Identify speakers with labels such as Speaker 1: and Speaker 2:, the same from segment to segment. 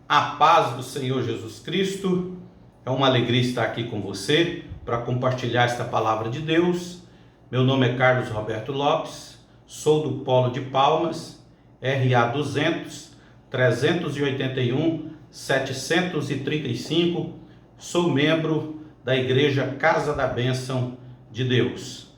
Speaker 1: A paz do Senhor Jesus Cristo. É uma alegria estar aqui com você para compartilhar esta palavra de Deus. Meu nome é Carlos Roberto Lopes, sou do Polo de Palmas, RA 200 381 735. Sou membro da Igreja Casa da Bênção de Deus.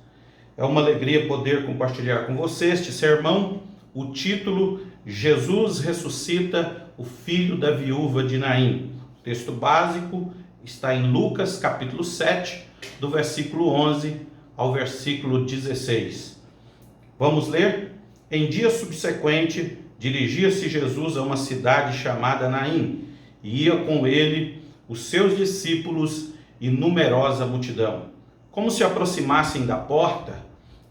Speaker 1: É uma alegria poder compartilhar com você este sermão. O título: Jesus ressuscita o filho da viúva de Naim. O texto básico está em Lucas capítulo 7, do versículo 11 ao versículo 16. Vamos ler? Em dia subsequente, dirigia-se Jesus a uma cidade chamada Naim, e ia com ele os seus discípulos e numerosa multidão. Como se aproximassem da porta,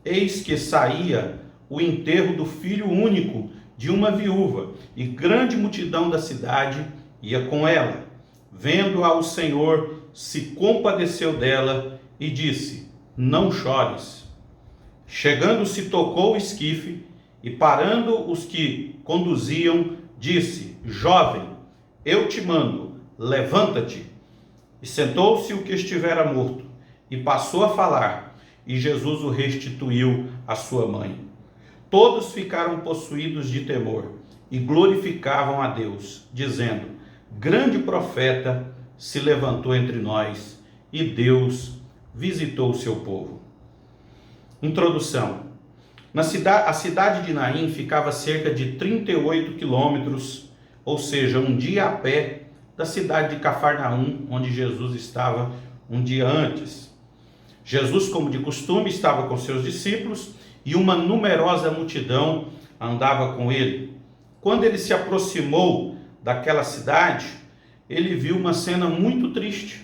Speaker 1: eis que saía o enterro do filho único de uma viúva, e grande multidão da cidade ia com ela. Vendo-a, o Senhor se compadeceu dela e disse: não chores. Chegando-se, tocou o esquife, e parando os que conduziam, disse: jovem, eu te mando, levanta-te. E sentou-se o que estivera morto, e passou a falar, e Jesus o restituiu à sua mãe. Todos ficaram possuídos de temor e glorificavam a Deus, dizendo: grande profeta se levantou entre nós, e Deus visitou o seu povo. Introdução. A cidade de Naim ficava a cerca de 38 quilômetros, ou seja, um dia a pé da cidade de Cafarnaum, onde Jesus estava um dia antes. Jesus, como de costume, estava com seus discípulos, e uma numerosa multidão andava com ele. Quando ele se aproximou daquela cidade, ele viu uma cena muito triste.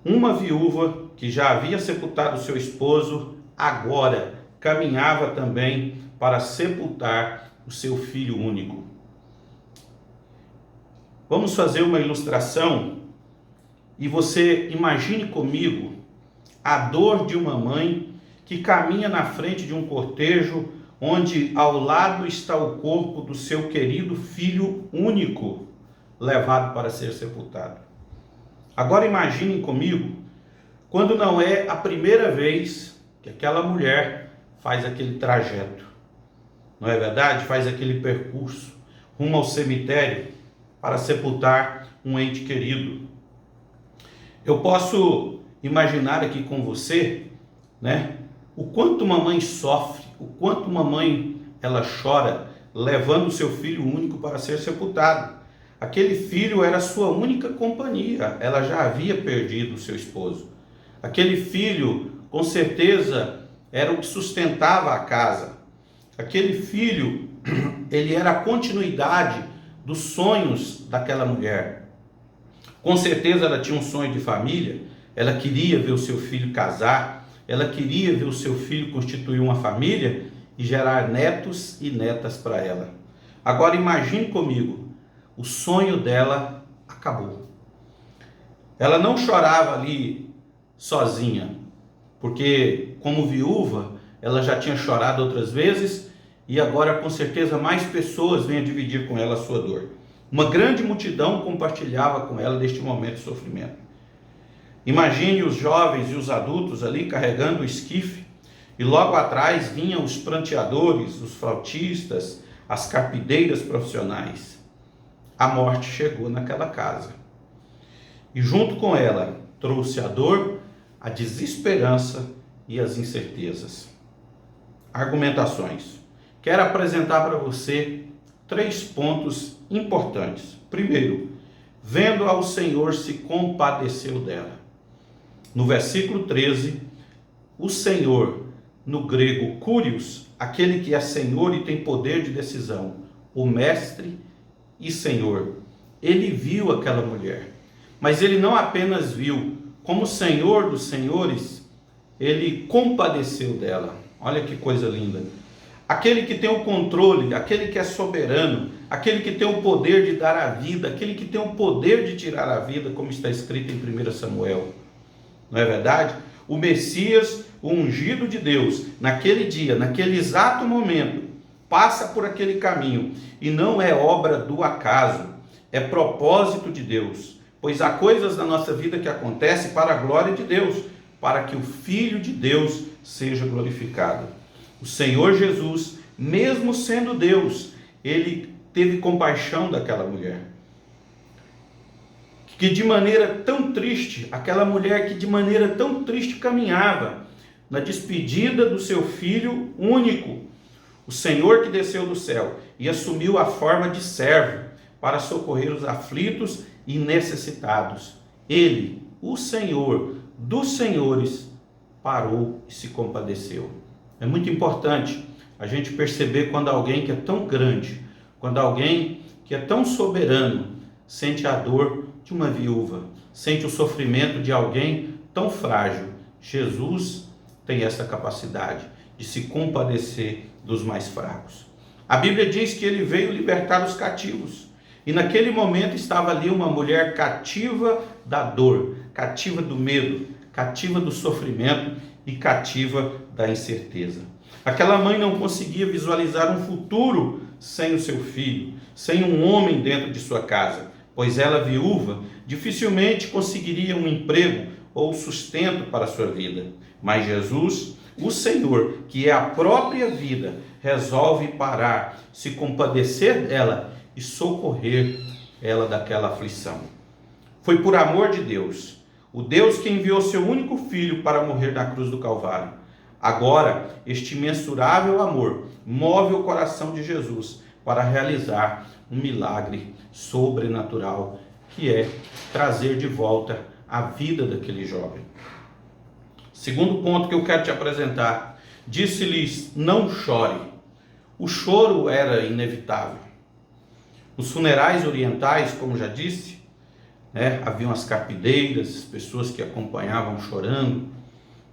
Speaker 1: Uma viúva que já havia sepultado seu esposo, agora caminhava também para sepultar o seu filho único. Vamos fazer uma ilustração e você imagine comigo a dor de uma mãe que caminha na frente de um cortejo onde ao lado está o corpo do seu querido filho único, levado para ser sepultado. Agora imaginem comigo, quando não é a primeira vez que aquela mulher faz aquele trajeto, não é verdade? Faz aquele percurso rumo ao cemitério para sepultar um ente querido. Eu posso imaginar aqui com você, né? O quanto uma mãe sofre, o quanto uma mãe ela chora, levando o seu filho único para ser sepultado. Aquele filho era a sua única companhia, ela já havia perdido o seu esposo. Aquele filho, com certeza, era o que sustentava a casa. Aquele filho, ele era a continuidade dos sonhos daquela mulher. Com certeza ela tinha um sonho de família, ela queria ver o seu filho casar, ela queria ver o seu filho constituir uma família e gerar netos e netas para ela. Agora imagine comigo, o sonho dela acabou. Ela não chorava ali sozinha, porque como viúva, ela já tinha chorado outras vezes e agora com certeza mais pessoas vêm a dividir com ela a sua dor. Uma grande multidão compartilhava com ela deste momento de sofrimento. Imagine os jovens e os adultos ali carregando o esquife, e logo atrás vinham os pranteadores, os flautistas, as carpideiras profissionais. A morte chegou naquela casa, e junto com ela trouxe a dor, a desesperança e as incertezas. Argumentações. Quero apresentar para você 3 pontos importantes. Primeiro, vendo ao Senhor se compadeceu dela. No versículo 13, o Senhor, no grego Kyrios, aquele que é Senhor e tem poder de decisão, o mestre e Senhor, ele viu aquela mulher. Mas ele não apenas viu, como Senhor dos senhores, ele compadeceu dela. Olha que coisa linda. Aquele que tem o controle, aquele que é soberano, aquele que tem o poder de dar a vida, aquele que tem o poder de tirar a vida, como está escrito em 1 Samuel. Não é verdade? O Messias, o ungido de Deus, naquele dia, naquele exato momento, passa por aquele caminho, e não é obra do acaso. é propósito de Deus, pois há coisas na nossa vida que acontecem para a glória de Deus, para que o Filho de Deus seja glorificado. O Senhor Jesus, mesmo sendo Deus, ele teve compaixão daquela mulher, que de maneira tão triste, aquela mulher que de maneira tão triste caminhava na despedida do seu filho único, o Senhor que desceu do céu e assumiu a forma de servo para socorrer os aflitos e necessitados. Ele, o Senhor dos senhores, parou e se compadeceu. É muito importante a gente perceber quando alguém que é tão grande, quando alguém que é tão soberano, sente a dor de uma viúva, sente o sofrimento de alguém tão frágil. Jesus tem essa capacidade de se compadecer dos mais fracos. A Bíblia diz que ele veio libertar os cativos. E naquele momento estava ali uma mulher cativa da dor, cativa do medo, cativa do sofrimento e cativa da incerteza. Aquela mãe não conseguia visualizar um futuro sem o seu filho, sem um homem dentro de sua casa, pois ela, viúva, dificilmente conseguiria um emprego ou sustento para a sua vida. Mas Jesus, o Senhor, que é a própria vida, resolve parar, se compadecer dela e socorrer ela daquela aflição. Foi por amor de Deus, o Deus que enviou seu único filho para morrer na cruz do Calvário. Agora, este imensurável amor move o coração de Jesus para realizar um milagre sobrenatural, que é trazer de volta a vida daquele jovem. Segundo ponto que eu quero te apresentar, disse-lhes: não chore. O choro era inevitável. Nos funerais orientais, como já disse, haviam as carpideiras, pessoas que acompanhavam chorando.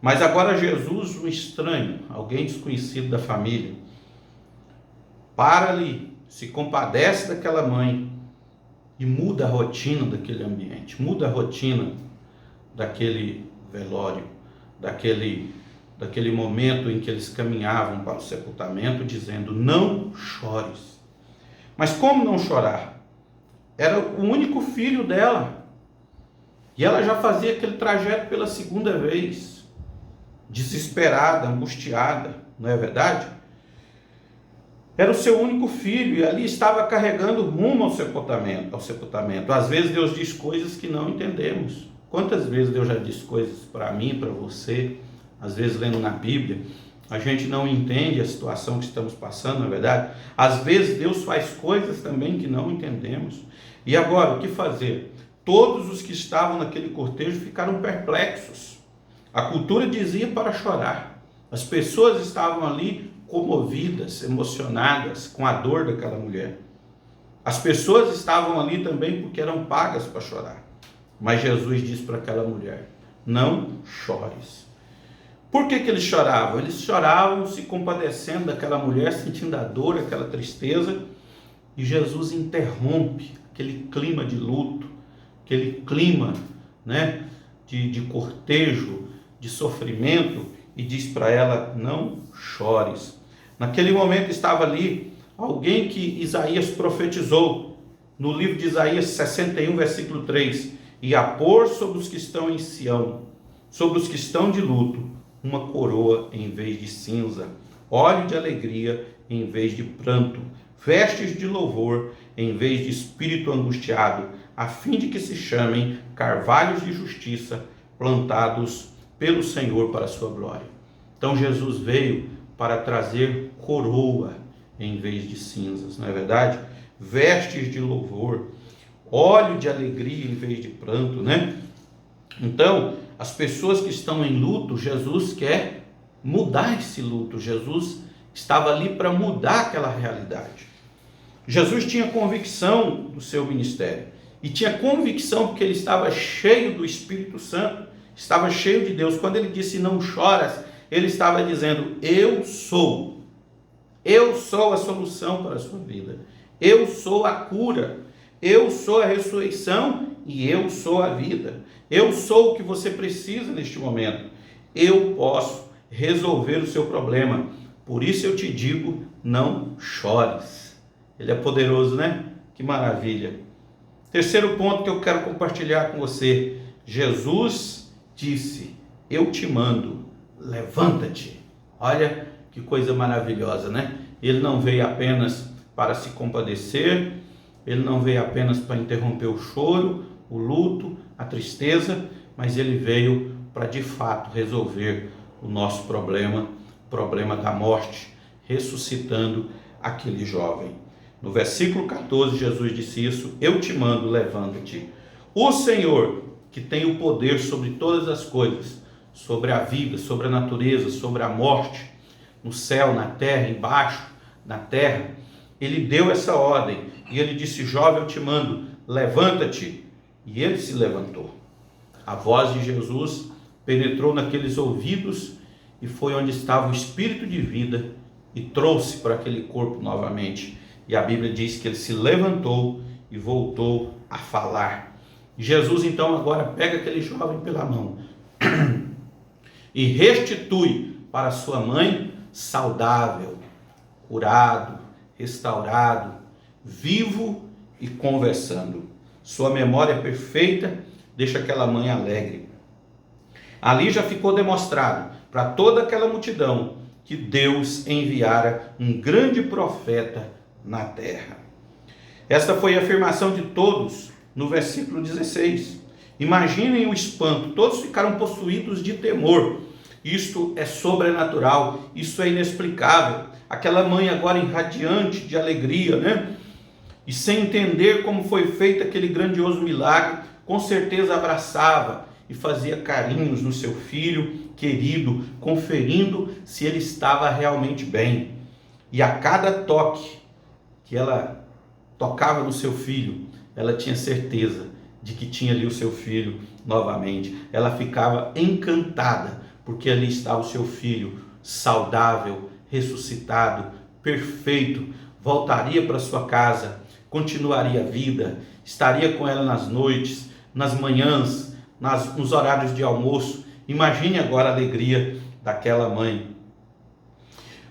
Speaker 1: Mas agora Jesus, um estranho, alguém desconhecido da família, para ali, se compadece daquela mãe e muda a rotina daquele ambiente, muda a rotina daquele velório, daquele momento em que eles caminhavam para o sepultamento, dizendo: não chores. Mas como não chorar? Era o único filho dela. E ela já fazia aquele trajeto pela segunda vez. Desesperada, angustiada, não é verdade? Era o seu único filho e ali estava carregando rumo ao sepultamento. Às vezes Deus diz coisas que não entendemos. Quantas vezes Deus já disse coisas para mim, para você, às vezes lendo na Bíblia, a gente não entende a situação que estamos passando, não é verdade? Às vezes Deus faz coisas também que não entendemos. E agora, o que fazer? Todos os que estavam naquele cortejo ficaram perplexos. A cultura dizia para chorar. As pessoas estavam ali comovidas, emocionadas com a dor daquela mulher. As pessoas estavam ali também porque eram pagas para chorar. Mas Jesus disse para aquela mulher: não chores. Por que eles choravam? Eles choravam se compadecendo daquela mulher, sentindo a dor, aquela tristeza. E Jesus interrompe aquele clima de luto, aquele clima de cortejo, de sofrimento, e diz para ela: não chores. Naquele momento estava ali alguém que Isaías profetizou, no livro de Isaías 61, versículo 3, e a pôr sobre os que estão em Sião, sobre os que estão de luto, uma coroa em vez de cinza, óleo de alegria em vez de pranto, vestes de louvor em vez de espírito angustiado, a fim de que se chamem carvalhos de justiça, plantados pelo Senhor para a sua glória. Então Jesus veio para trazer coroa em vez de cinzas, não é verdade? Vestes de louvor, óleo de alegria em vez de pranto, Então, as pessoas que estão em luto, Jesus quer mudar esse luto. Jesus estava ali para mudar aquela realidade. Jesus tinha convicção do seu ministério. E tinha convicção porque ele estava cheio do Espírito Santo. Estava cheio de Deus. Quando ele disse: não choras, ele estava dizendo: eu sou a solução para a sua vida. Eu sou a cura. Eu sou a ressurreição e eu sou a vida. Eu sou o que você precisa neste momento. Eu posso resolver o seu problema. Por isso eu te digo: não chores. Ele é poderoso, né? Que maravilha. Terceiro ponto que eu quero compartilhar com você: Jesus disse: eu te mando, levanta-te. Olha que coisa maravilhosa, né? Ele não veio apenas para se compadecer, ele não veio apenas para interromper o choro, o luto, a tristeza, mas ele veio para de fato resolver o nosso problema, o problema da morte, ressuscitando aquele jovem. No versículo 14, Jesus disse isso: eu te mando, levanta-te. O Senhor, que tem o poder sobre todas as coisas, sobre a vida, sobre a natureza, sobre a morte, no céu, na terra, embaixo, na terra, ele deu essa ordem, e ele disse: jovem, eu te mando, levanta-te. E ele se levantou. A voz de Jesus penetrou naqueles ouvidos e foi onde estava o espírito de vida e trouxe para aquele corpo novamente. E a Bíblia diz que ele se levantou e voltou a falar. Jesus então agora pega aquele jovem pela mão e restitui para sua mãe saudável, curado, restaurado, vivo e conversando. Sua memória perfeita deixa aquela mãe alegre. Ali já ficou demonstrado para toda aquela multidão que Deus enviara um grande profeta na terra. Esta foi a afirmação de todos no versículo 16. Imaginem o espanto, todos ficaram possuídos de temor. Isto é sobrenatural, isso é inexplicável. Aquela mãe agora irradiante de alegria, né? E sem entender como foi feito aquele grandioso milagre, com certeza abraçava e fazia carinhos no seu filho querido, conferindo se ele estava realmente bem. E a cada toque que ela tocava no seu filho, ela tinha certeza de que tinha ali o seu filho novamente. Ela ficava encantada, porque ali estava o seu filho, saudável, ressuscitado, perfeito, voltaria para sua casa, continuaria a vida, estaria com ela nas noites, nas manhãs, nos horários de almoço. Imagine agora a alegria daquela mãe.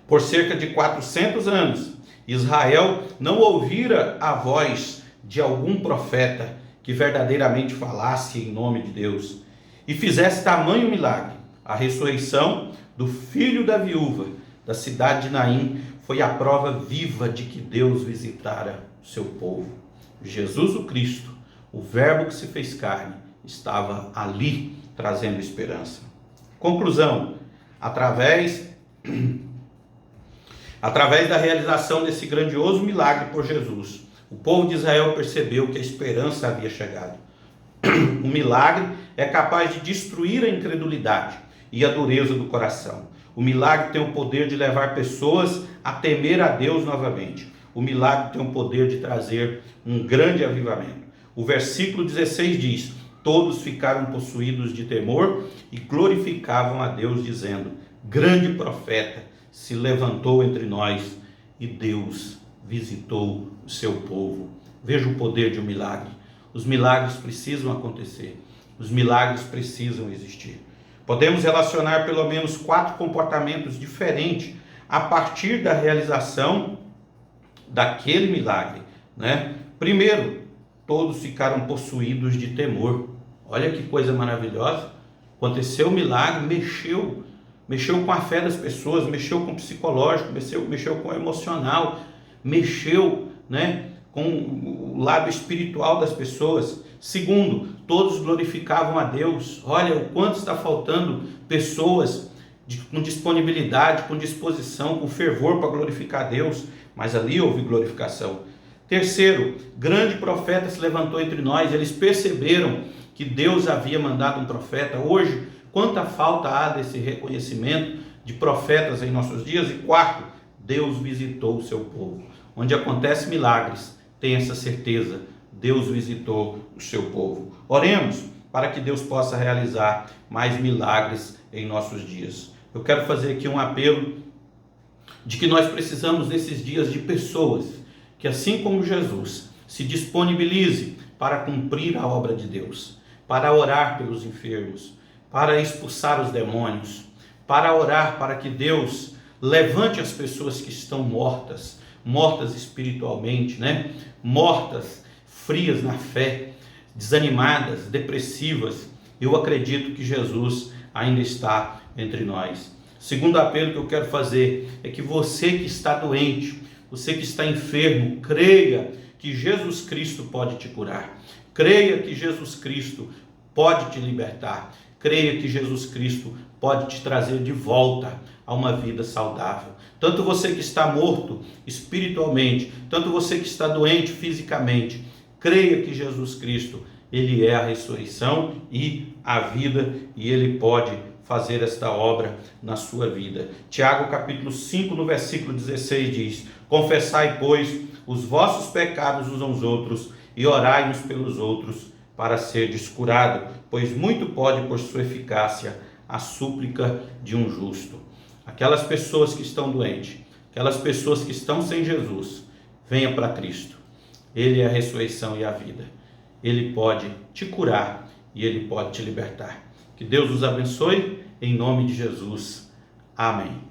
Speaker 1: Por cerca de 400 anos, Israel não ouvira a voz de algum profeta que verdadeiramente falasse em nome de Deus e fizesse tamanho milagre. A ressurreição do filho da viúva da cidade de Naim foi a prova viva de que Deus visitara o seu povo. Jesus o Cristo, o Verbo que se fez carne, estava ali trazendo esperança. Conclusão: através da realização desse grandioso milagre por Jesus, o povo de Israel percebeu que a esperança havia chegado. O milagre é capaz de destruir a incredulidade e a dureza do coração. O milagre tem o poder de levar pessoas a temer a Deus novamente. O milagre tem o poder de trazer um grande avivamento. O versículo 16 diz: todos ficaram possuídos de temor e glorificavam a Deus, dizendo: grande profeta se levantou entre nós e Deus visitou o seu povo. Veja o poder de um milagre. Os milagres precisam acontecer. Os milagres precisam existir. Podemos relacionar pelo menos 4 comportamentos diferentes a partir da realização daquele milagre, né? Primeiro, todos ficaram possuídos de temor. Olha que coisa maravilhosa. Aconteceu o milagre, mexeu com a fé das pessoas, mexeu com o psicológico, mexeu com o emocional, mexeu, né, com o lado espiritual das pessoas. Segundo, todos glorificavam a Deus. Olha o quanto está faltando pessoas com disponibilidade, com disposição, com fervor para glorificar a Deus, mas ali houve glorificação. Terceiro, grande profeta se levantou entre nós. Eles perceberam que Deus havia mandado um profeta. Hoje, quanta falta há desse reconhecimento de profetas em nossos dias. E quarto, Deus visitou o seu povo. Onde acontece milagres, tem essa certeza: Deus visitou o seu povo. Oremos para que Deus possa realizar mais milagres em nossos dias. Eu quero fazer aqui um apelo de que nós precisamos nesses dias de pessoas que, assim como Jesus, se disponibilize para cumprir a obra de Deus, para orar pelos enfermos, para expulsar os demônios, para orar para que Deus levante as pessoas que estão mortas espiritualmente, né? Mortas frias na fé, desanimadas, depressivas, eu acredito que Jesus ainda está entre nós. O segundo apelo que eu quero fazer é que você que está doente, você que está enfermo, creia que Jesus Cristo pode te curar. Creia que Jesus Cristo pode te libertar. Creia que Jesus Cristo pode te trazer de volta a uma vida saudável. Tanto você que está morto espiritualmente, tanto você que está doente fisicamente, creia que Jesus Cristo, Ele é a ressurreição e a vida, e Ele pode fazer esta obra na sua vida. Tiago capítulo 5, no versículo 16 diz: confessai, pois, os vossos pecados uns aos outros e orai uns pelos outros para serdes curado, pois muito pode por sua eficácia a súplica de um justo. Aquelas pessoas que estão doentes, aquelas pessoas que estão sem Jesus, venha para Cristo. Ele é a ressurreição e a vida. Ele pode te curar e Ele pode te libertar. Que Deus os abençoe, em nome de Jesus. Amém.